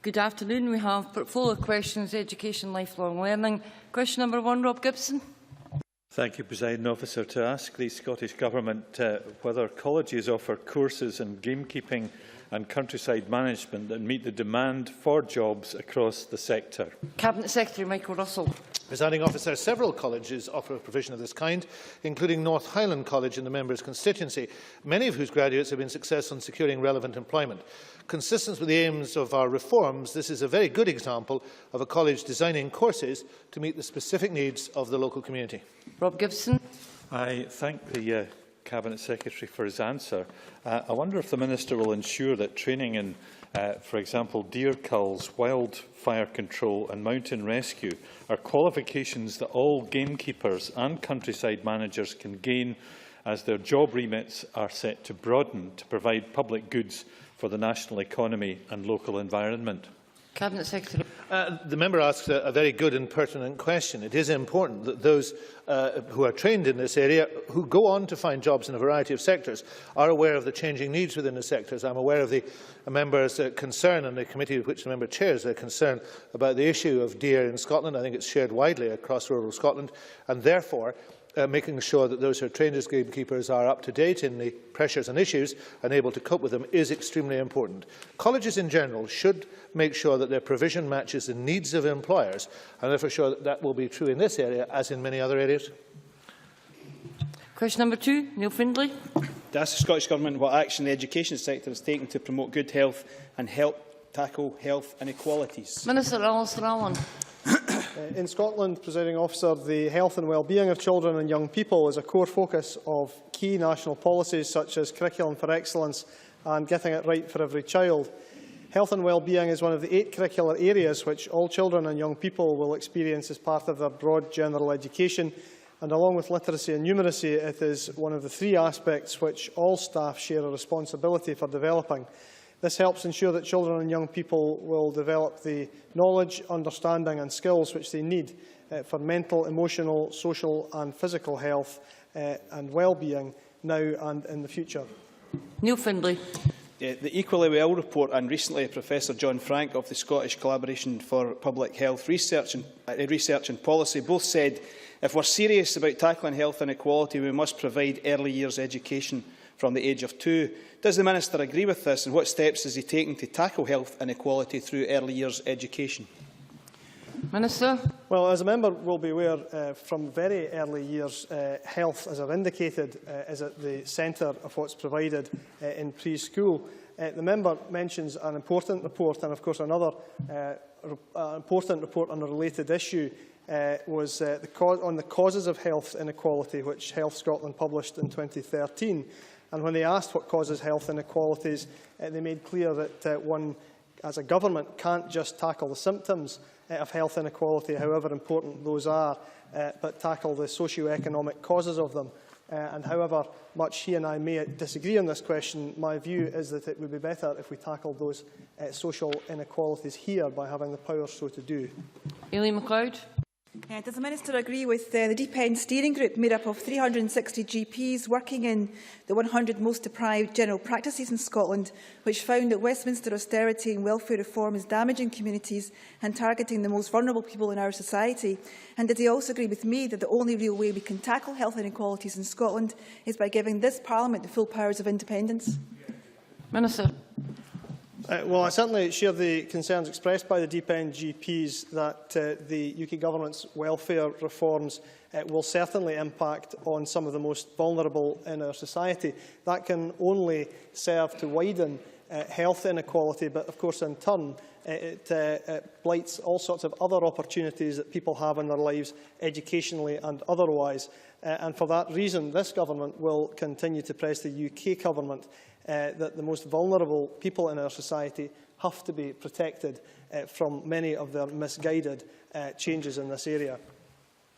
Good afternoon. We have portfolio questions, education, lifelong learning. Question number 1, Rob Gibson. Thank you, Presiding Officer. To ask the Scottish Government whether colleges offer courses in gamekeeping and countryside management that meet the demand for jobs across the sector. Cabinet Secretary Michael Russell. Presiding Officer, several colleges offer a provision of this kind, including North Highland College in the member's constituency, many of whose graduates have been successful in securing relevant employment. Consistent with the aims of our reforms, this is a very good example of a college designing courses to meet the specific needs of the local community. Rob Gibson. I thank the Cabinet Secretary for his answer. I wonder if the Minister will ensure that training in, for example, deer culls, wildfire control and mountain rescue are qualifications that all gamekeepers and countryside managers can gain as their job remits are set to broaden to provide public goods for the national economy and local environment. Cabinet Secretary. The member asks a very good and pertinent question. It is important that those who are trained in this area, who go on to find jobs in a variety of sectors, are aware of the changing needs within the sectors. I am aware of the member's concern, and the committee which the member chairs their concern about the issue of deer in Scotland. I think it is shared widely across rural Scotland, and therefore making sure that those who are trained as gamekeepers are up to date in the pressures and issues and able to cope with them is extremely important. Colleges in general should make sure that their provision matches the needs of employers, and therefore sure that that will be true in this area as in many other areas. Question number 2, Neil Findlay. To ask the Scottish Government what action the education sector is taking to promote good health and help tackle health inequalities. Minister Alistair Allen. In Scotland, Presiding Officer, the health and well-being of children and young people is a core focus of key national policies such as Curriculum for Excellence and Getting It Right for Every Child. Health and well-being is one of the 8 curricular areas which all children and young people will experience as part of their broad general education, and along with literacy and numeracy, it is one of the 3 aspects which all staff share a responsibility for developing. This helps ensure that children and young people will develop the knowledge, understanding and skills which they need for mental, emotional, social and physical health and well-being now and in the future. Neil Findlay. The Equally Well report and recently Professor John Frank of the Scottish Collaboration for Public Health Research and Policy both said if we are serious about tackling health inequality, we must provide early years education from the age of 2. Does the Minister agree with this, and what steps is he taking to tackle health inequality through early years education? Minister. Well, as a member will be aware, from very early years, health, as I've indicated, is at the centre of what's provided in preschool. The member mentions an important report, and of course another important report on a related issue was on the causes of health inequality, which Health Scotland published in 2013. And when they asked what causes health inequalities, they made clear that one, as a government, can't just tackle the symptoms of health inequality, however important those are, but tackle the socio-economic causes of them. And however much he and I may disagree on this question, my view is that it would be better if we tackled those social inequalities here by having the power so to do. Aileen McLeod. Does the Minister agree with the Deep End Steering Group made up of 360 GPs working in the 100 most deprived general practices in Scotland, which found that Westminster austerity and welfare reform is damaging communities and targeting the most vulnerable people in our society? And did he also agree with me that the only real way we can tackle health inequalities in Scotland is by giving this Parliament the full powers of independence? Minister. Well, I certainly share the concerns expressed by the Deep End GPs that the UK Government's welfare reforms will certainly impact on some of the most vulnerable in our society. That can only serve to widen health inequality, but of course in turn it blights all sorts of other opportunities that people have in their lives, educationally and otherwise. And for that reason, this Government will continue to press the UK Government that the most vulnerable people in our society have to be protected from many of their misguided changes in this area.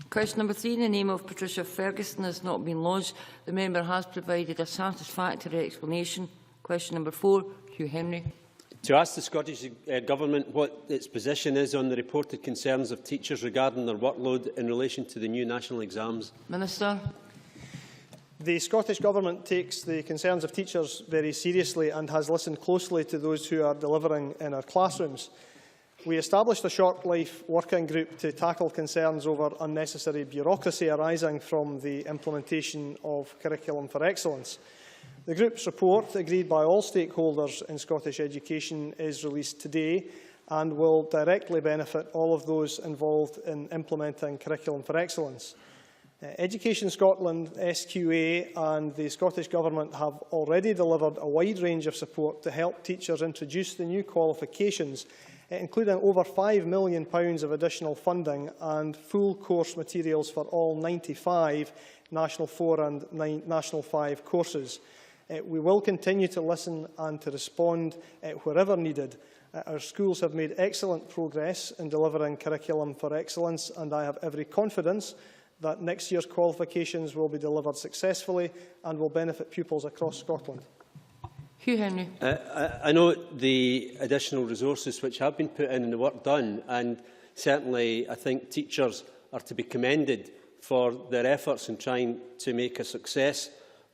Question number 3. In the name of Patricia Ferguson has not been lodged. The member has provided a satisfactory explanation. Question number 4. Hugh Henry. To ask the Scottish Government what its position is on the reported concerns of teachers regarding their workload in relation to the new national exams. Minister. The Scottish Government takes the concerns of teachers very seriously and has listened closely to those who are delivering in our classrooms. We established a short-life working group to tackle concerns over unnecessary bureaucracy arising from the implementation of Curriculum for Excellence. The group's report, agreed by all stakeholders in Scottish education, is released today and will directly benefit all of those involved in implementing Curriculum for Excellence. Education Scotland, SQA and the Scottish Government have already delivered a wide range of support to help teachers introduce the new qualifications, including over £5 million of additional funding and full course materials for all 95 National 4 and National 5 courses. We will continue to listen and to respond wherever needed. Our schools have made excellent progress in delivering Curriculum for Excellence, and I have every confidence that next year's qualifications will be delivered successfully and will benefit pupils across Scotland. Hugh Henry. I note the additional resources which have been put in and the work done, and certainly I think teachers are to be commended for their efforts in trying to make a success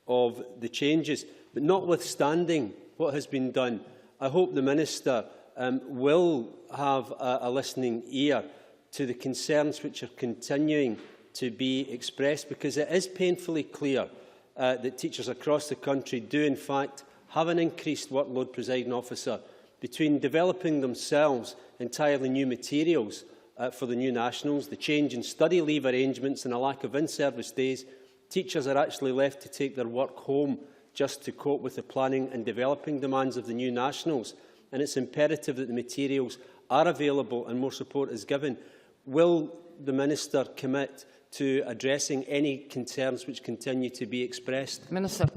of the changes. But notwithstanding what has been done, I hope the Minister will have a listening ear to the concerns which are continuing to be expressed, because it is painfully clear that teachers across the country do in fact have an increased workload, Presiding Officer, between developing themselves entirely new materials for the new nationals, the change in study leave arrangements and a lack of in-service days. Teachers are actually left to take their work home just to cope with the planning and developing demands of the new nationals. And it's imperative that the materials are available and more support is given. Will the Minister commit to addressing any concerns which continue to be expressed? Minister.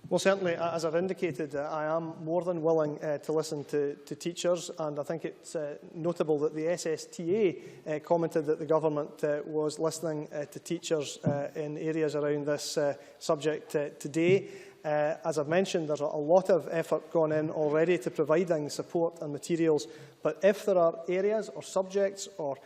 Well, certainly, as I've indicated, I am more than willing to listen to teachers, and I think it's notable that the SSTA commented that the Government was listening to teachers in areas around this subject today. As I've mentioned, there's a lot of effort gone in already to providing support and materials, but if there are areas or subjects or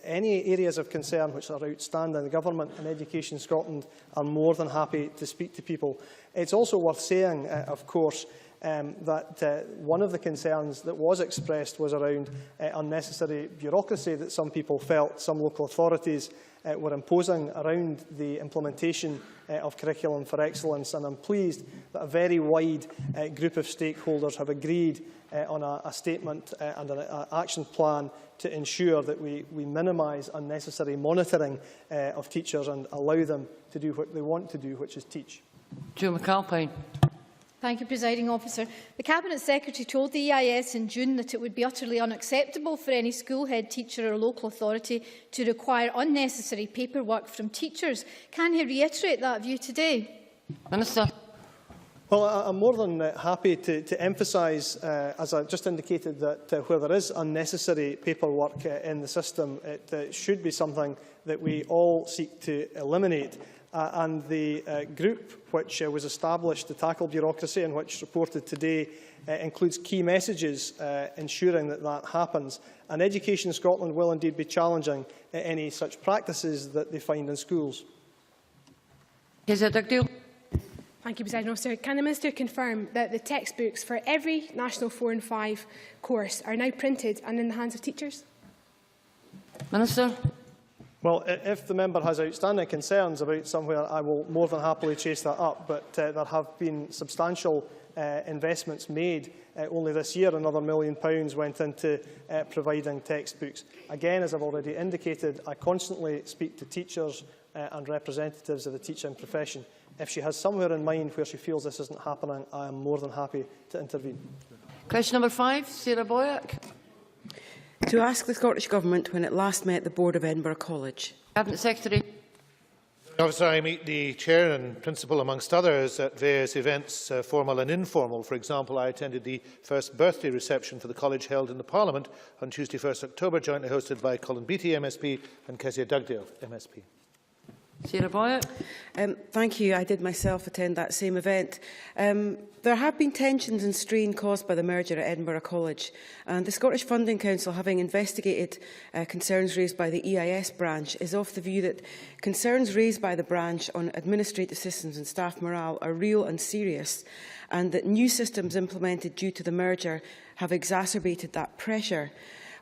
any areas of concern which are outstanding, the Government and Education Scotland are more than happy to speak to people. It's also worth saying, of course, that one of the concerns that was expressed was around unnecessary bureaucracy that some people felt some local authorities were imposing around the implementation of Curriculum for Excellence, and I'm pleased that a very wide group of stakeholders have agreed on a statement and an action plan to ensure that we minimise unnecessary monitoring of teachers and allow them to do what they want to do, which is teach. Joe McAlpine. Thank you, Presiding Officer. The Cabinet Secretary told the EIS in June that it would be utterly unacceptable for any school head teacher or local authority to require unnecessary paperwork from teachers. Can he reiterate that view today? Minister. Well, I'm more than happy to emphasise, as I just indicated, that where there is unnecessary paperwork in the system, it should be something that we all seek to eliminate. And the group which was established to tackle bureaucracy and which reported today includes key messages ensuring that that happens. And Education Scotland will indeed be challenging any such practices that they find in schools. Kezia Dugdale. Thank you, President Officer. Can the Minister confirm that the textbooks for every National 4 and 5 course are now printed and in the hands of teachers? Minister. Well, if the member has outstanding concerns about somewhere, I will more than happily chase that up. But there have been substantial investments made. Only this year, another £1 million went into providing textbooks. Again, as I've already indicated, I constantly speak to teachers and representatives of the teaching profession. If she has somewhere in mind where she feels this isn't happening, I am more than happy to intervene. Question number 5, Sarah Boyack. To ask the Scottish Government when it last met the Board of Edinburgh College. Cabinet Secretary. Officer, I meet the Chair and Principal amongst others at various events, formal and informal. For example, I attended the first birthday reception for the College held in the Parliament on Tuesday 1st October, jointly hosted by Colin Beattie MSP and Kezia Dugdale MSP. Sarah Boyatt. Thank you. I did myself attend that same event. There have been tensions and strain caused by the merger at Edinburgh College, and the Scottish Funding Council, having investigated concerns raised by the EIS branch, is of the view that concerns raised by the branch on administrative systems and staff morale are real and serious, and that new systems implemented due to the merger have exacerbated that pressure.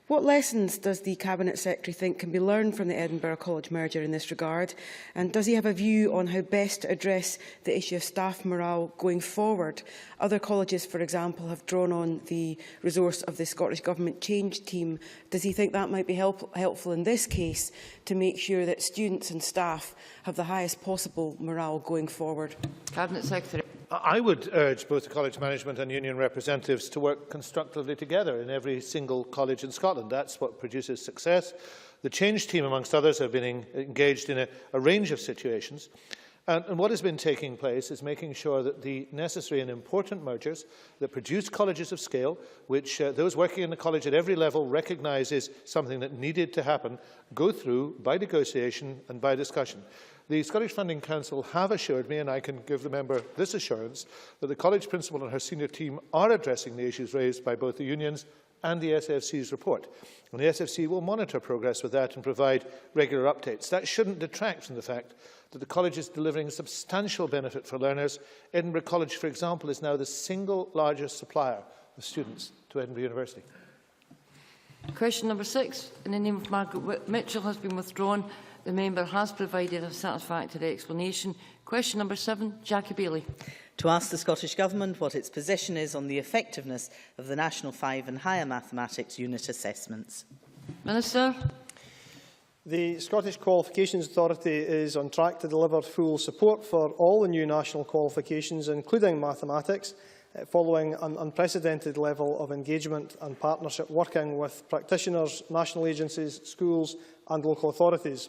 What lessons does the Cabinet Secretary think can be learned from the Edinburgh College merger in this regard? And does he have a view on how best to address the issue of staff morale going forward? Other colleges, for example, have drawn on the resource of the Scottish Government Change Team. Does he think that might be helpful in this case to make sure that students and staff have the highest possible morale going forward? Cabinet Secretary. I would urge both the college management and union representatives to work constructively together in every single college in Scotland. That's what produces success. The Change Team, amongst others, have been engaged in a range of situations. And what has been taking place is making sure that the necessary and important mergers that produce colleges of scale, which those working in the college at every level recognise is something that needed to happen, go through by negotiation and by discussion. The Scottish Funding Council have assured me, and I can give the member this assurance, that the college principal and her senior team are addressing the issues raised by both the unions and the SFC's report. And the SFC will monitor progress with that and provide regular updates. That shouldn't detract from the fact that the college is delivering a substantial benefit for learners. Edinburgh College, for example, is now the single largest supplier of students to Edinburgh University. Question number 6, in the name of Margaret Mitchell, has been withdrawn. The member has provided a satisfactory explanation. Question number 7, Jackie Bailey. To ask the Scottish Government what its position is on the effectiveness of the National 5 and Higher Mathematics unit assessments. Minister. The Scottish Qualifications Authority is on track to deliver full support for all the new national qualifications, including mathematics, following an unprecedented level of engagement and partnership working with practitioners, national agencies, schools and local authorities.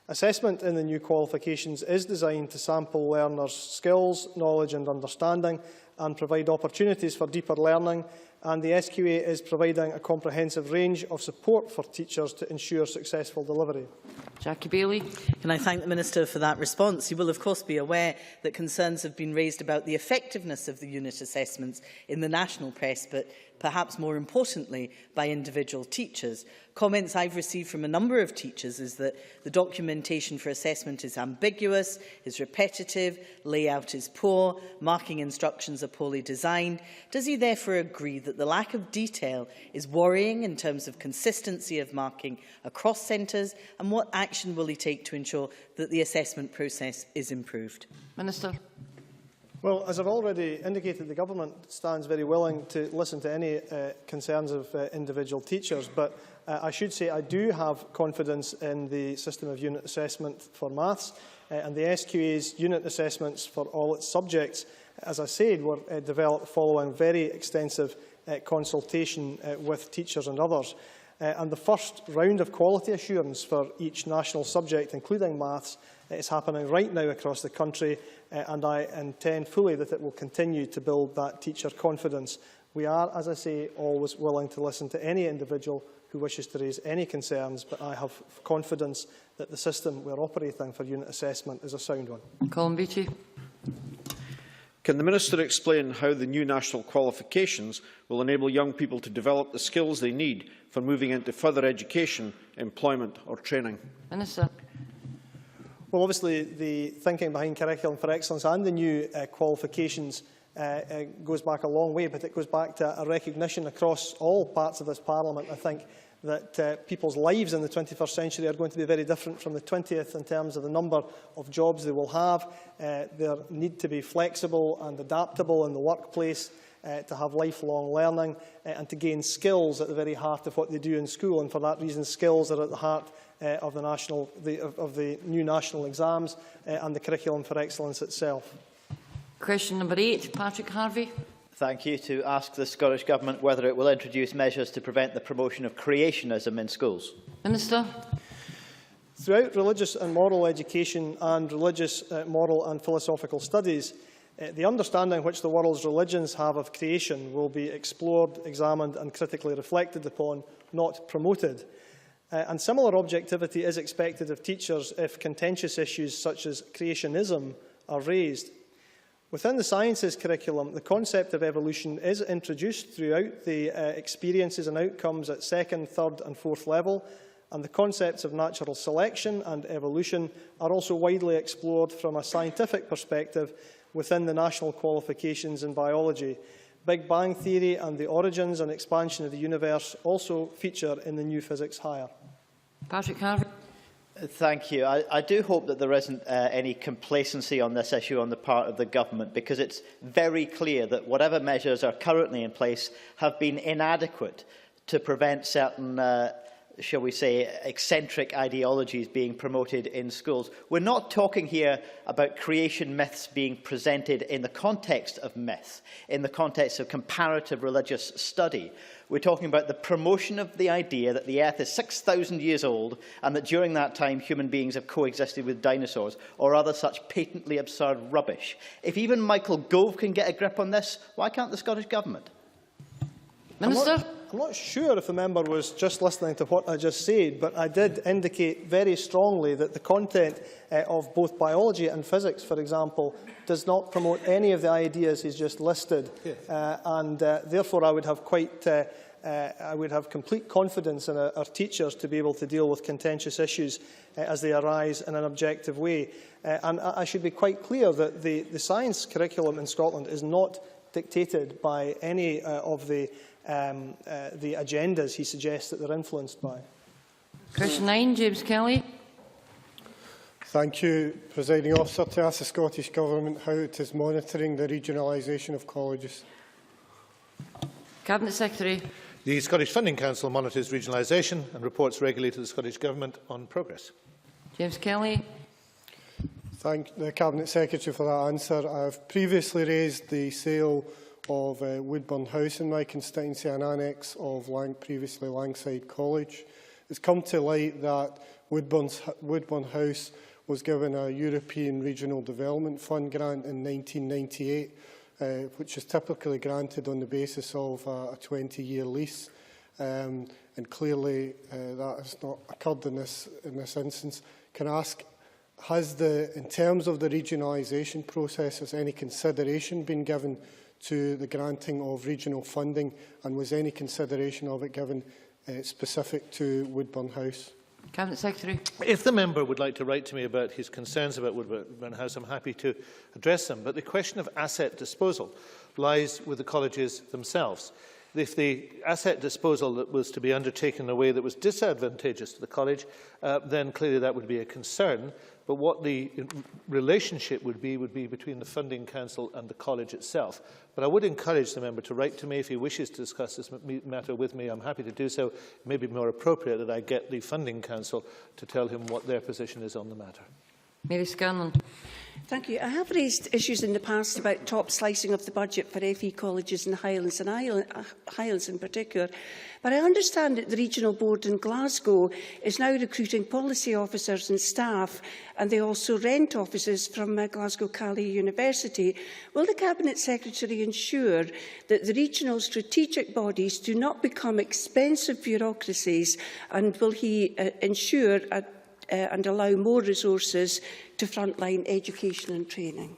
Assessment in the new qualifications is designed to sample learners' skills, knowledge and understanding and provide opportunities for deeper learning, and the SQA is providing a comprehensive range of support for teachers to ensure successful delivery. Jackie Bailey. Can I thank the Minister for that response? You will of course be aware that concerns have been raised about the effectiveness of the unit assessments in the national press, but perhaps more importantly by individual teachers. Comments I've received from a number of teachers is that the documentation for assessment is ambiguous, is repetitive, layout is poor, marking instructions are poorly designed. Does he therefore agree that the lack of detail is worrying in terms of consistency of marking across centres, and what action will he take to ensure that the assessment process is improved? Minister. Well, as I've already indicated, the Government stands very willing to listen to any concerns of individual teachers, but I should say I do have confidence in the system of unit assessment for maths, and the SQA's unit assessments for all its subjects, as I said, were developed following very extensive consultation with teachers and others. And the first round of quality assurance for each national subject, including maths, is happening right now across the country, and I intend fully that it will continue to build that teacher confidence. We are, as I say, always willing to listen to any individual who wishes to raise any concerns, but I have confidence that the system we are operating for unit assessment is a sound one. Colin Beattie. Can the Minister explain how the new national qualifications will enable young people to develop the skills they need for moving into further education, employment or training? Minister. Well, obviously, the thinking behind Curriculum for Excellence and the new qualifications goes back a long way, but it goes back to a recognition across all parts of this Parliament, I think, that people's lives in the 21st century are going to be very different from the 20th in terms of the number of jobs they will have. They need to be flexible and adaptable in the workplace, to have lifelong learning and to gain skills at the very heart of what they do in school. And for that reason, skills are at the heart of the new national exams and the Curriculum for Excellence itself. Question number 8, Patrick Harvey. Thank you. To ask the Scottish Government whether it will introduce measures to prevent the promotion of creationism in schools. Minister. Throughout religious and moral education and religious, moral and philosophical studies, the understanding which the world's religions have of creation will be explored, examined and critically reflected upon, not promoted. And similar objectivity is expected of teachers if contentious issues such as creationism are raised. Within the sciences curriculum, the concept of evolution is introduced throughout the experiences and outcomes at 2nd, 3rd and 4th level, and the concepts of natural selection and evolution are also widely explored from a scientific perspective within the national qualifications in biology. Big Bang Theory and the origins and expansion of the universe also feature in the new physics hire. Patrick Harvey. Thank you. I do hope that there isn't any complacency on this issue on the part of the government, because it's very clear that whatever measures are currently in place have been inadequate to prevent certain shall we say, eccentric ideologies being promoted in schools. We're not talking here about creation myths being presented in the context of myth, in the context of comparative religious study. We're talking about the promotion of the idea that the Earth is 6,000 years old and that during that time human beings have coexisted with dinosaurs, or other such patently absurd rubbish. If even Michael Gove can get a grip on this, why can't the Scottish Government? Minister? I'm not sure if the member was just listening to what I just said, but I did indicate very strongly that the content of both biology and physics, for example, does not promote any of the ideas he's just listed, and therefore I would have complete confidence in our teachers to be able to deal with contentious issues as they arise in an objective way. And I should be quite clear that the science curriculum in Scotland is not dictated by any of the agendas he suggests that they're influenced by. Question 9, James Kelly. Thank you, Presiding Officer. To ask the Scottish Government how it is monitoring the regionalisation of colleges. Cabinet Secretary. The Scottish Funding Council monitors regionalisation and reports regularly to the Scottish Government on progress. James Kelly. Thank the Cabinet Secretary for that answer. I have previously raised the sale of Woodburn House in my constituency, an annex of previously Langside College. It's come to light that Woodburn House was given a European Regional Development Fund grant in 1998, which is typically granted on the basis of a 20-year lease. And clearly that has not occurred in this instance. Can I ask, in terms of the regionalisation process, has any consideration been given to the granting of regional funding, and was any consideration of it given specific to Woodburn House? Cabinet Secretary. If the member would like to write to me about his concerns about Woodburn House, I'm happy to address them. But the question of asset disposal lies with the colleges themselves. If the asset disposal that was to be undertaken in a way that was disadvantageous to the college, then clearly that would be a concern. But what the relationship would be between the Funding Council and the college itself. But I would encourage the member to write to me if he wishes to discuss this matter with me. I'm happy to do so. It may be more appropriate that I get the Funding Council to tell him what their position is on the matter. Mary Scanlon. Thank you. I have raised issues in the past about top slicing of the budget for FE colleges in Highlands and Highlands in particular. But I understand that the Regional Board in Glasgow is now recruiting policy officers and staff, and they also rent offices from Glasgow Cali University. Will the Cabinet Secretary ensure that the regional strategic bodies do not become expensive bureaucracies, and will he ensure and allow more resources to frontline education and training?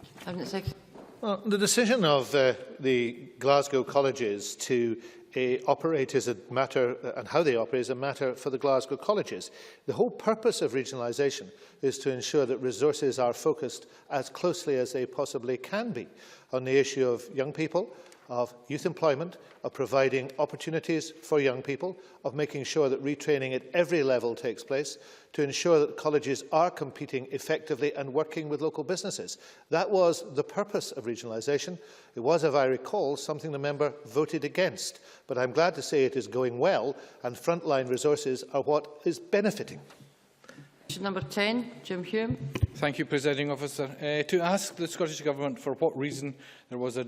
Well, the decision of the Glasgow colleges to operate is a matter, and how they operate is a matter for the Glasgow colleges. The whole purpose of regionalisation is to ensure that resources are focused as closely as they possibly can be on the issue of young people, of youth employment, of providing opportunities for young people, of making sure that retraining at every level takes place, to ensure that colleges are competing effectively and working with local businesses. That was the purpose of regionalisation. It was, if I recall, something the member voted against. But I'm glad to say it is going well, and frontline resources are what is benefiting. Question number 10, Jim Hume. Thank you, Presiding Officer. To ask the Scottish Government for what reason there was a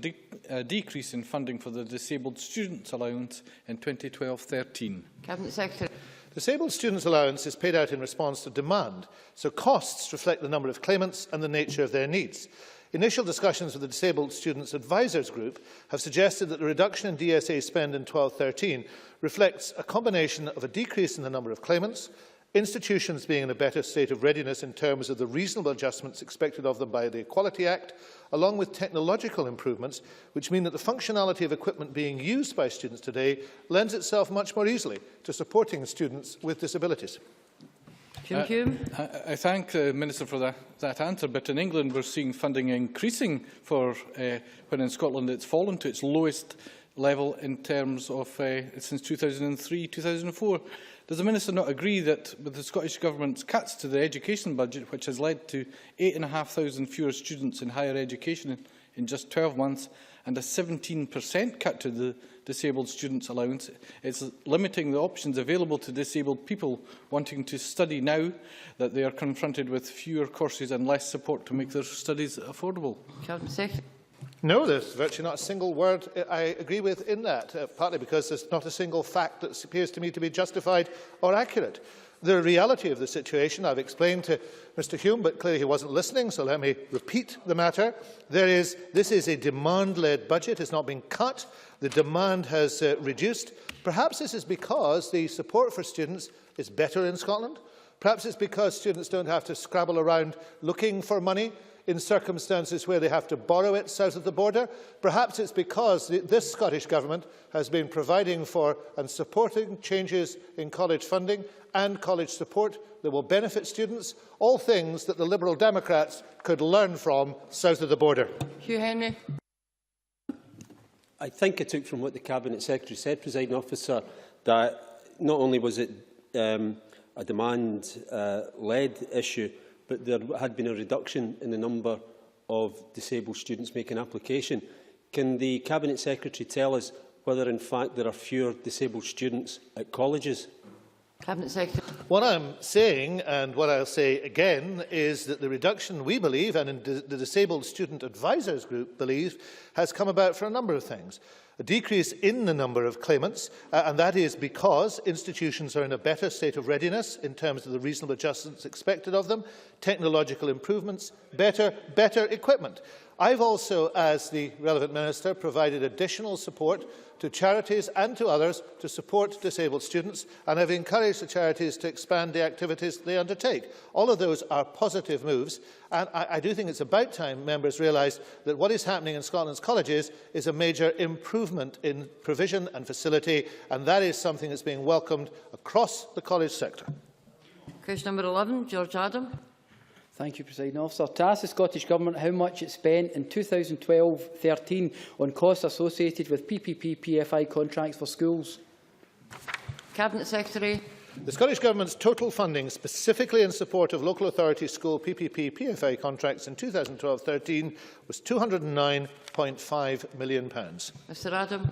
decrease in funding for the Disabled Students Allowance in 2012-13. Cabinet Secretary. Disabled Students Allowance is paid out in response to demand, so costs reflect the number of claimants and the nature of their needs. Initial discussions with the Disabled Students Advisors Group have suggested that the reduction in DSA spend in 12-13 reflects a combination of a decrease in the number of claimants, institutions being in a better state of readiness in terms of the reasonable adjustments expected of them by the Equality Act, along with technological improvements, which mean that the functionality of equipment being used by students today lends itself much more easily to supporting students with disabilities. I thank the Minister for that answer, but in England we're seeing funding increasing for when in Scotland it's fallen to its lowest level in terms of since 2003-2004. Does the Minister not agree that with the Scottish Government's cuts to the education budget, which has led to 8,500 fewer students in higher education in just 12 months, and a 17% cut to the disabled students' allowance, it's limiting the options available to disabled people wanting to study now that they are confronted with fewer courses and less support to make their studies affordable? Cabinet Secretary. No, there's virtually not a single word I agree with in that, partly because there's not a single fact that appears to me to be justified or accurate. The reality of the situation I've explained to Mr Hume, but clearly he wasn't listening, so let me repeat the matter. This is a demand-led budget. It's not been cut. The demand has reduced. Perhaps this is because the support for students is better in Scotland. Perhaps it's because students don't have to scrabble around looking for money in circumstances where they have to borrow it south of the border. Perhaps it's because this Scottish Government has been providing for and supporting changes in college funding and college support that will benefit students, all things that the Liberal Democrats could learn from south of the border. Hugh Henry. I think I took from what the Cabinet Secretary said, Presiding Officer, that not only was it a demand-led issue, but there had been a reduction in the number of disabled students making application. Can the Cabinet Secretary tell us whether, in fact, there are fewer disabled students at colleges? Cabinet Secretary. What I'm saying, and what I'll say again, is that the reduction we believe, and the Disabled Student Advisors Group believe, has come about for a number of things. A decrease in the number of claimants, and that is because institutions are in a better state of readiness in terms of the reasonable adjustments expected of them, technological improvements, better equipment. I've also, as the relevant minister, provided additional support to charities and to others to support disabled students, and I've encouraged the charities to expand the activities they undertake. All of those are positive moves, and I do think it's about time members realise that what is happening in Scotland's colleges is a major improvement in provision and facility, and that is something that's being welcomed across the college sector. Question number 11, George Adam. Thank you, Presiding Officer. To ask the Scottish Government how much it spent in 2012-13 on costs associated with PPP-PFI contracts for schools. Cabinet Secretary. The Scottish Government's total funding specifically in support of local authority school PPP-PFI contracts in 2012-13 was £209.5 million. Mr Adam.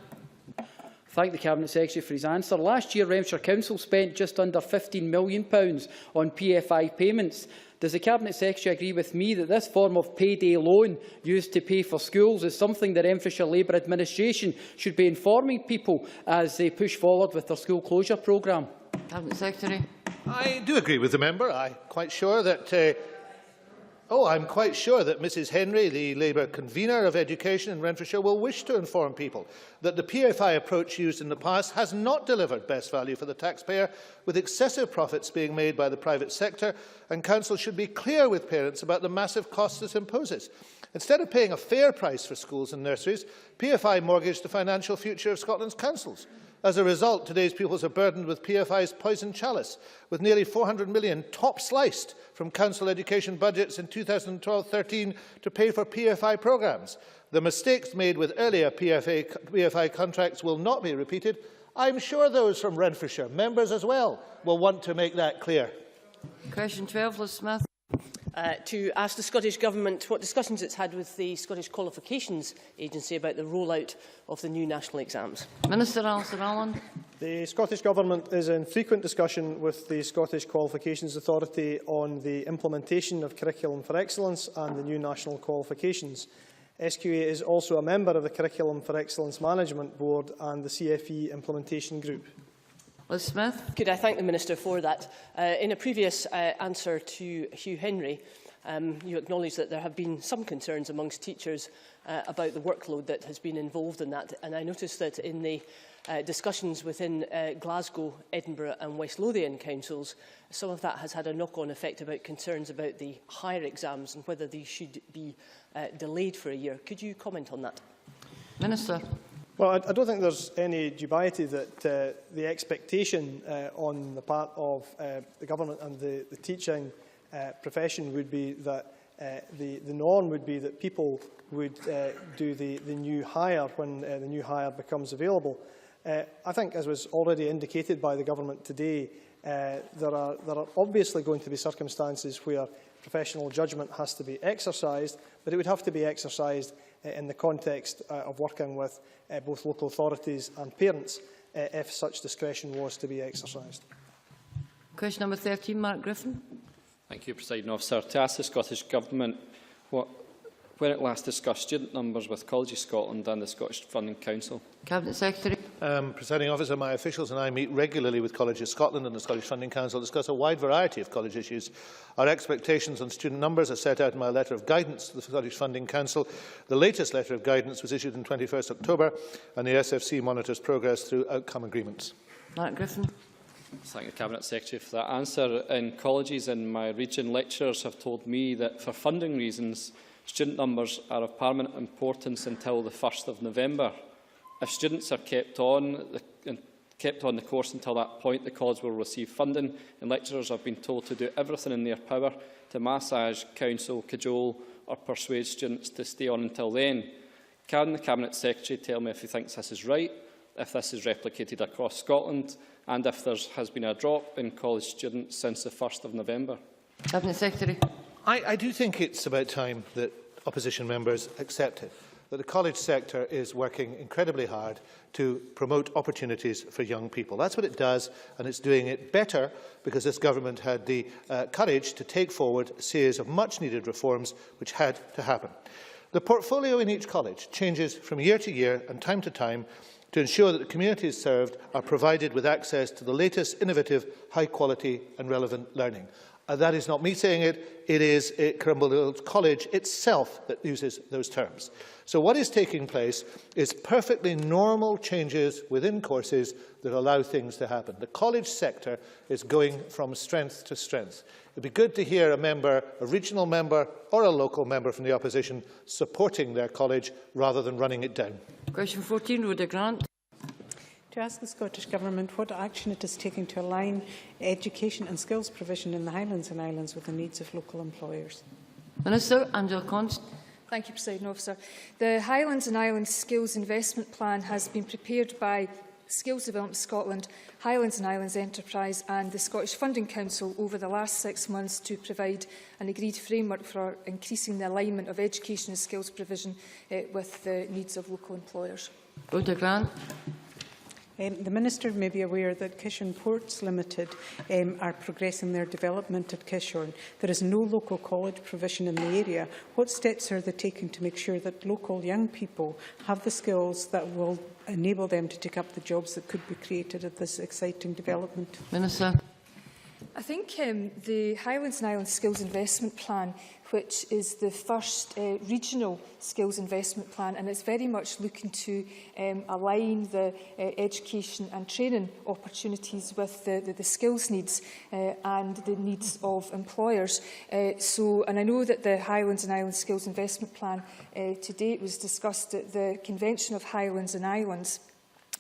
Thank the Cabinet Secretary for his answer. Last year, Renfrewshire Council spent just under £15 million on PFI payments. Does the Cabinet Secretary agree with me that this form of payday loan used to pay for schools is something the Renfrewshire Labour Administration should be informing people as they push forward with their school closure programme? Cabinet Secretary. I do agree with the member. I'm quite sure that Mrs Henry, the Labour convener of education in Renfrewshire, will wish to inform people that the PFI approach used in the past has not delivered best value for the taxpayer, with excessive profits being made by the private sector, and Council should be clear with parents about the massive costs this imposes. Instead of paying a fair price for schools and nurseries, PFI mortgaged the financial future of Scotland's councils. As a result, today's pupils are burdened with PFI's poison chalice, with nearly £400 million top-sliced from council education budgets in 2012-13 to pay for PFI programmes. The mistakes made with earlier PFI contracts will not be repeated. I'm sure those from Renfrewshire, members as well, will want to make that clear. Question 12, Liz Smith. To ask the Scottish Government what discussions it's had with the Scottish Qualifications Agency about the rollout of the new national exams. Minister Alison Allen. The Scottish Government is in frequent discussion with the Scottish Qualifications Authority on the implementation of Curriculum for Excellence and the new national qualifications. SQA is also a member of the Curriculum for Excellence Management Board and the CFE Implementation Group. Liz Smith. Could I thank the Minister for that? In a previous answer to Hugh Henry, You acknowledge that there have been some concerns amongst teachers about the workload that has been involved in that. And I noticed that in the discussions within Glasgow, Edinburgh and West Lothian councils, some of that has had a knock-on effect about concerns about the higher exams and whether these should be delayed for a year. Could you comment on that? Minister. Well, I don't think there's any dubiety that the expectation on the part of the government and the teaching profession would be that the norm would be that people would do the new hire when the new hire becomes available. I think, as was already indicated by the government today, there are obviously going to be circumstances where professional judgment has to be exercised, but it would have to be exercised in the context of working with both local authorities and parents if such discretion was to be exercised. Question number 13, Mark Griffin. Thank you, Presiding Officer. To ask the Scottish Government when it last discussed student numbers with Colleges Scotland and the Scottish Funding Council. Cabinet Secretary. Presiding Officer, my officials and I meet regularly with Colleges Scotland and the Scottish Funding Council to discuss a wide variety of college issues. Our expectations on student numbers are set out in my letter of guidance to the Scottish Funding Council. The latest letter of guidance was issued on 21st October, and the SFC monitors progress through outcome agreements. Mark Griffin. Thank the Cabinet Secretary for that answer. In colleges in my region, lecturers have told me that for funding reasons, student numbers are of paramount importance until the 1st of November. If students are kept on the course until that point, the college will receive funding, and lecturers have been told to do everything in their power to massage, counsel, cajole or persuade students to stay on until then. Can the Cabinet Secretary tell me if he thinks this is right, if this is replicated across Scotland, and if there has been a drop in college students since the 1st of November? Cabinet Secretary. I do think it's about time that opposition members accept it, that the college sector is working incredibly hard to promote opportunities for young people. That's what it does, and it's doing it better because this government had the courage to take forward a series of much-needed reforms which had to happen. The portfolio in each college changes from year to year and time to time to ensure that the communities served are provided with access to the latest innovative, high-quality and relevant learning. That is not me saying it, it is Crumble College itself that uses those terms. So what is taking place is perfectly normal changes within courses that allow things to happen. The college sector is going from strength to strength. It would be good to hear a member, a regional member or a local member from the opposition supporting their college rather than running it down. Question 14, Rhoda Grant. To ask the Scottish Government what action it is taking to align education and skills provision in the Highlands and Islands with the needs of local employers. Minister Angela Const. Thank you, Presiding Officer. The Highlands and Islands Skills Investment Plan has been prepared by Skills Development Scotland, Highlands and Islands Enterprise and the Scottish Funding Council over the last 6 months to provide an agreed framework for increasing the alignment of education and skills provision with the needs of local employers. Rhoda Grant. The Minister may be aware that Kishorn Ports Limited are progressing their development at Kishorn. There is no local college provision in the area. What steps are they taking to make sure that local young people have the skills that will enable them to take up the jobs that could be created at this exciting development? Minister. I think the Highlands and Islands Skills Investment Plan, which is the first regional skills investment plan, and it's very much looking to align the education and training opportunities with the skills needs and the needs of employers. And I know that the Highlands and Islands Skills Investment Plan to date was discussed at the Convention of Highlands and Islands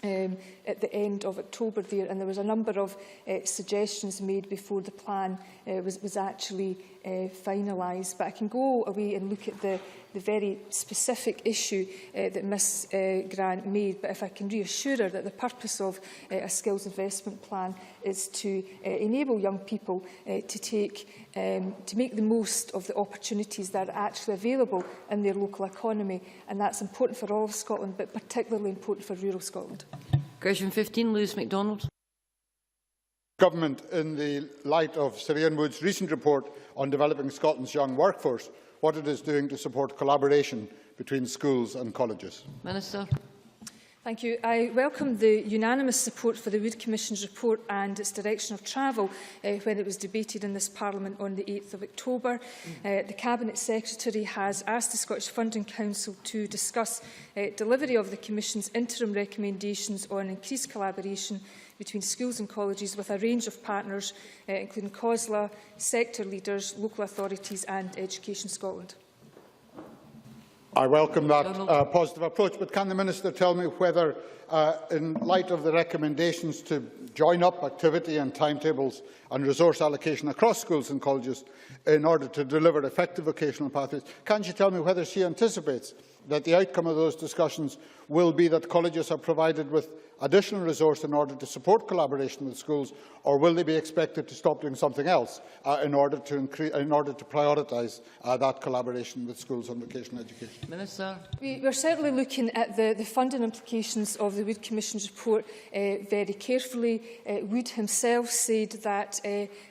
at the end of October there, and there was a number of suggestions made before the plan was actually finalised. But I can go away and look at the very specific issue that Ms Grant made, but if I can reassure her that the purpose of a skills investment plan is to enable young people to make the most of the opportunities that are actually available in their local economy, and that's important for all of Scotland, but particularly important for rural Scotland. Question 15, Lewis MacDonald. Government, in the light of Sir Ian Wood's recent report on developing Scotland's young workforce, what it is doing to support collaboration between schools and colleges. Minister. Thank you. I welcome the unanimous support for the Wood Commission's report and its direction of travel when it was debated in this Parliament on the 8th of October. The Cabinet Secretary has asked the Scottish Funding Council to discuss delivery of the Commission's interim recommendations on increased collaboration between schools and colleges with a range of partners, including COSLA, sector leaders, local authorities and Education Scotland. I welcome that positive approach, but can the Minister tell me whether, in light of the recommendations to join up activity and timetables and resource allocation across schools and colleges in order to deliver effective vocational pathways, can she tell me whether she anticipates that the outcome of those discussions will be that colleges are provided with additional resource in order to support collaboration with schools, or will they be expected to stop doing something else in order to prioritise that collaboration with schools on vocational education? Minister. We're certainly looking at the funding implications of the Wood Commission's report very carefully. Wood himself said that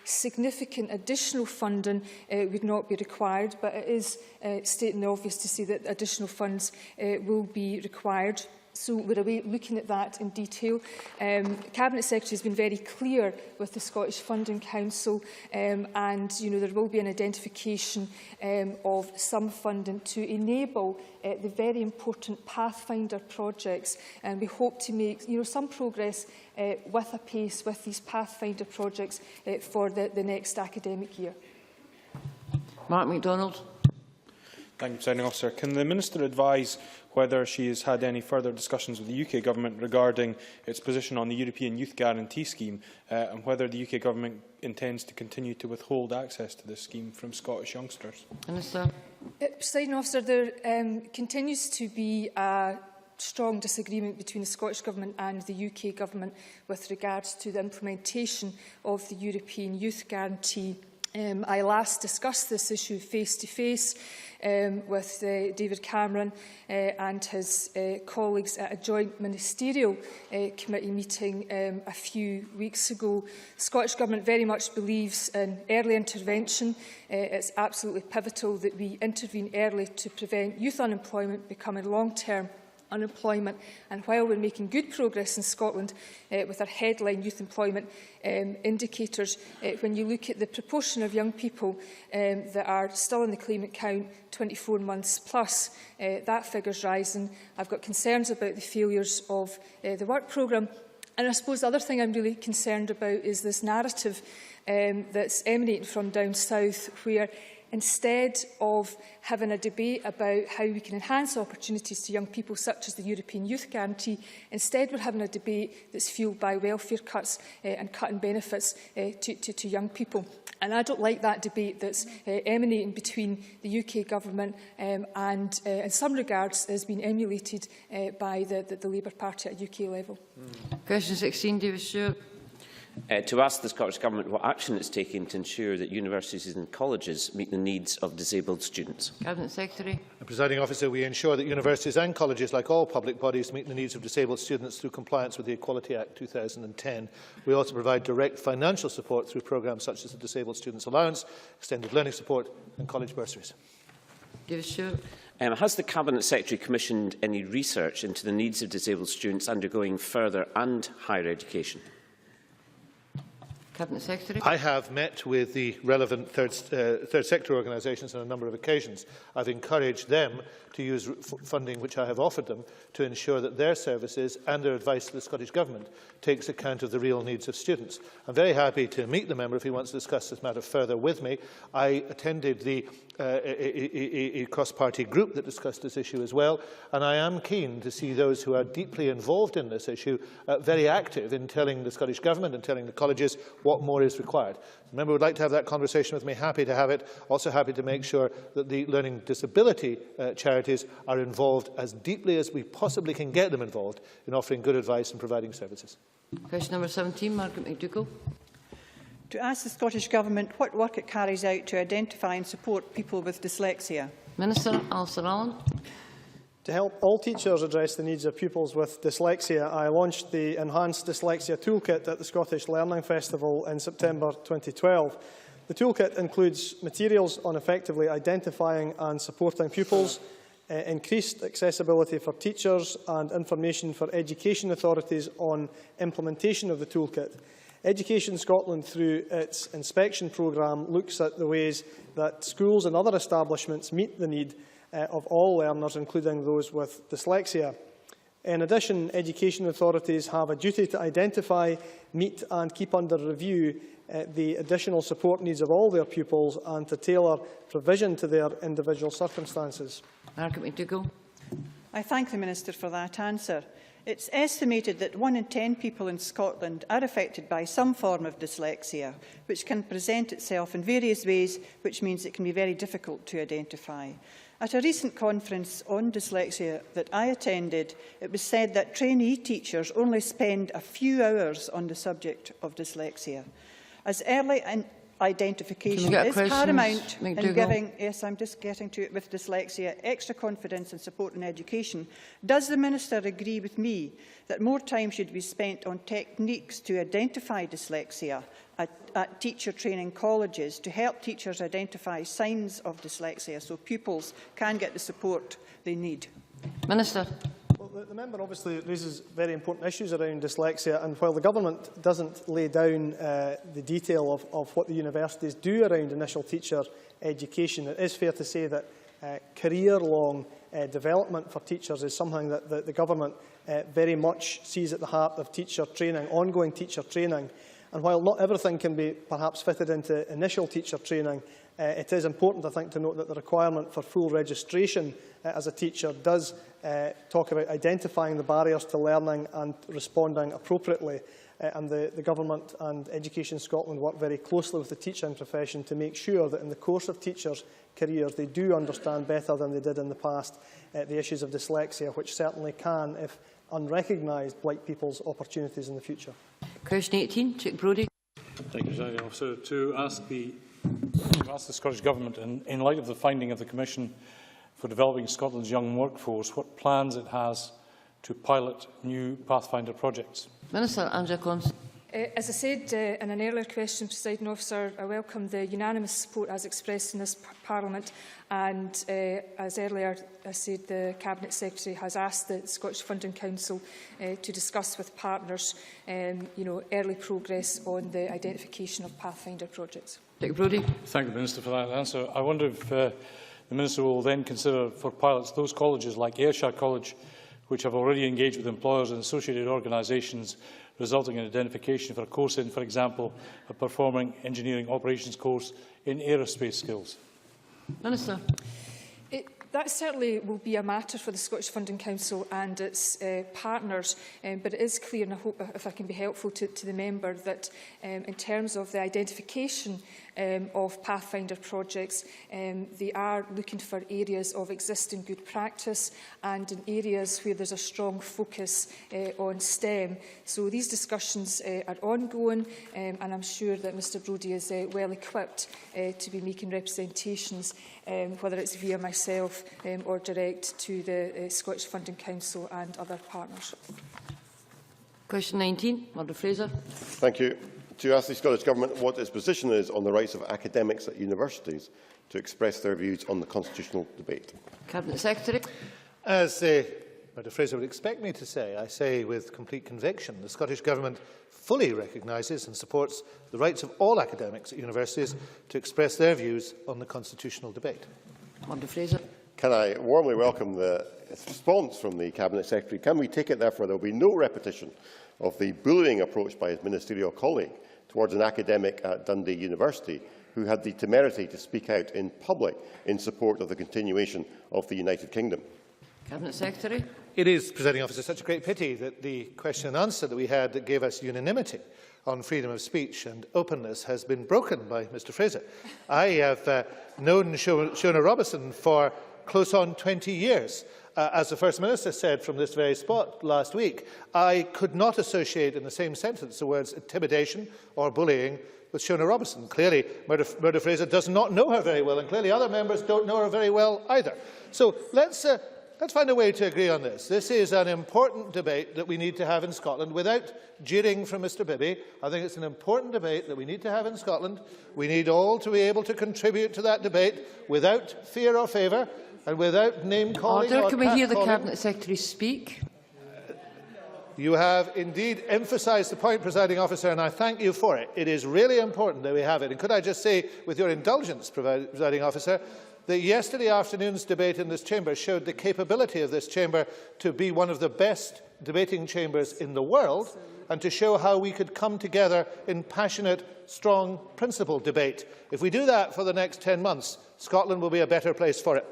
significant additional funding would not be required, but it is stating the obvious to say that additional funds will be required. So we're looking at that in detail. The Cabinet Secretary has been very clear with the Scottish Funding Council, and there will be an identification of some funding to enable the very important Pathfinder projects, and we hope to make some progress with a pace with these Pathfinder projects for the next academic year. Mark MacDonald. Thank you, Presiding Officer. Can the Minister advise whether she has had any further discussions with the UK Government regarding its position on the European Youth Guarantee Scheme, and whether the UK Government intends to continue to withhold access to this scheme from Scottish youngsters? Minister. Presiding Officer, there continues to be a strong disagreement between the Scottish Government and the UK Government with regards to the implementation of the European Youth Guarantee. I last discussed this issue face-to-face with David Cameron and his colleagues at a joint ministerial committee meeting a few weeks ago. The Scottish Government very much believes in early intervention. It's absolutely pivotal that we intervene early to prevent youth unemployment becoming long-term unemployment. And while we're making good progress in Scotland with our headline youth employment indicators, when you look at the proportion of young people that are still in the claimant count, 24 months plus, that figure's rising. I've got concerns about the failures of the work programme. And I suppose the other thing I'm really concerned about is this narrative that's emanating from down south, where instead of having a debate about how we can enhance opportunities to young people, such as the European Youth Guarantee, instead we're having a debate that's fuelled by welfare cuts and cutting benefits to young people. And I don't like that debate that's emanating between the UK Government and, in some regards, has been emulated by the Labour Party at UK level. Question 16, David Stewart. To ask the Scottish Government what action it's taking to ensure that universities and colleges meet the needs of disabled students. Cabinet Secretary. Presiding Officer, we ensure that universities and colleges, like all public bodies, meet the needs of disabled students through compliance with the Equality Act 2010. We also provide direct financial support through programmes such as the Disabled Students Allowance, extended learning support and college bursaries. David Stewart. Has the Cabinet Secretary commissioned any research into the needs of disabled students undergoing further and higher education? Cabinet Secretary. I have met with the relevant third sector organisations on a number of occasions. I've encouraged them to use funding which I have offered them to ensure that their services and their advice to the Scottish Government takes account of the real needs of students. I'm very happy to meet the member if he wants to discuss this matter further with me. I attended the a cross-party group that discussed this issue as well, and I am keen to see those who are deeply involved in this issue very active in telling the Scottish Government and telling the colleges what more is required. The member would like to have that conversation with me. Happy to have it. Also happy to make sure that the learning disability charities are involved as deeply as we possibly can get them involved in offering good advice and providing services. Question number 17, Margaret McDougall. To ask the Scottish Government what work it carries out to identify and support people with dyslexia. Minister Alistair Allen. To help all teachers address the needs of pupils with dyslexia, I launched the Enhanced Dyslexia Toolkit at the Scottish Learning Festival in September 2012. The toolkit includes materials on effectively identifying and supporting pupils, increased accessibility for teachers and information for education authorities on implementation of the toolkit. Education Scotland, through its inspection programme, looks at the ways that schools and other establishments meet the need of all learners, including those with dyslexia. In addition, education authorities have a duty to identify, meet and keep under review the additional support needs of all their pupils and to tailor provision to their individual circumstances. Margaret McDougall. I thank the Minister for that answer. It's estimated that 1 in 10 people in Scotland are affected by some form of dyslexia, which can present itself in various ways, which means it can be very difficult to identify. At a recent conference on dyslexia that I attended, it was said that trainee teachers only spend a few hours on the subject of dyslexia. As early identification is paramount in giving, yes, I'm just getting to it with dyslexia, extra confidence and support in education, does the Minister agree with me that more time should be spent on techniques to identify dyslexia at teacher training colleges to help teachers identify signs of dyslexia so pupils can get the support they need? Minister. Well, the member obviously raises very important issues around dyslexia, and while the government doesn't lay down the detail of what the universities do around initial teacher education, it is fair to say that career-long development for teachers is something that the government very much sees at the heart of teacher training, ongoing teacher training. And while not everything can be perhaps fitted into initial teacher training, it is important, I think, to note that the requirement for full registration as a teacher does talk about identifying the barriers to learning and responding appropriately. And the Government and Education Scotland work very closely with the teaching profession to make sure that in the course of teachers' careers they do understand better than they did in the past the issues of dyslexia, which certainly can, if unrecognised, blight people's opportunities in the future. Question 18, Chick Brodie. Thank you, Presiding Officer. To ask the Scottish Government, in light of the finding of the Commission for Developing Scotland's Young Workforce, what plans it has to pilot new Pathfinder projects. Minister Angela Cons. As I said in an earlier question, Presiding Officer, I welcome the unanimous support as expressed in this Parliament, and as earlier I said, the Cabinet Secretary has asked the Scottish Funding Council to discuss with partners early progress on the identification of Pathfinder projects. Dick Brodie. Thank the Minister for that answer. I wonder if the Minister will then consider for pilots those colleges like Ayrshire College, which have already engaged with employers and associated organisations, resulting in identification for a course in, for example, a performing engineering operations course in aerospace skills. Minister. That certainly will be a matter for the Scottish Funding Council and its partners, but it is clear, and I hope if I can be helpful to the member, that in terms of the identification of Pathfinder projects, they are looking for areas of existing good practice and in areas where there's a strong focus on STEM. So these discussions are ongoing, and I'm sure that Mr Brodie is well equipped to be making representations, whether it's via myself or direct to the Scottish Funding Council and other partners. Question 19, Murdo Fraser. Thank you. To ask the Scottish Government what its position is on the rights of academics at universities to express their views on the constitutional debate. Cabinet Secretary. As Murdo Fraser would expect me to say, I say with complete conviction, the Scottish Government fully recognises and supports the rights of all academics at universities to express their views on the constitutional debate. Murdo Fraser. Can I warmly welcome the response from the Cabinet Secretary? Can we take it, therefore, there will be no repetition of the bullying approach by his ministerial colleague towards an academic at Dundee University who had the temerity to speak out in public in support of the continuation of the United Kingdom? Cabinet Secretary. It is, Presiding Officer, such a great pity that the question and answer that we had that gave us unanimity on freedom of speech and openness has been broken by Mr Fraser. I have known Shona Robison for close on 20 years. As the First Minister said from this very spot last week, I could not associate in the same sentence the words intimidation or bullying with Shona Robison. Clearly, Murdo Fraser does not know her very well, and clearly other members don't know her very well either. So let's find a way to agree on this. This is an important debate that we need to have in Scotland without jeering from Mr Bibby. I think it's an important debate that we need to have in Scotland. We need all to be able to contribute to that debate without fear or favour. And without name-calling Order. or Can we hear the cat-calling, Cabinet Secretary speak? you have indeed emphasised the point, Presiding Officer, and I thank you for it. It is really important that we have it. And could I just say, with your indulgence, Presiding Officer, that yesterday afternoon's debate in this chamber showed the capability of this chamber to be one of the best debating chambers in the world, and to show how we could come together in passionate, strong, principled debate. If we do that for the next 10 months, Scotland will be a better place for it.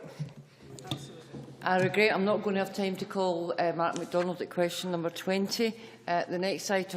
I regret I'm not going to have time to call Mark MacDonald at question number 20. The next item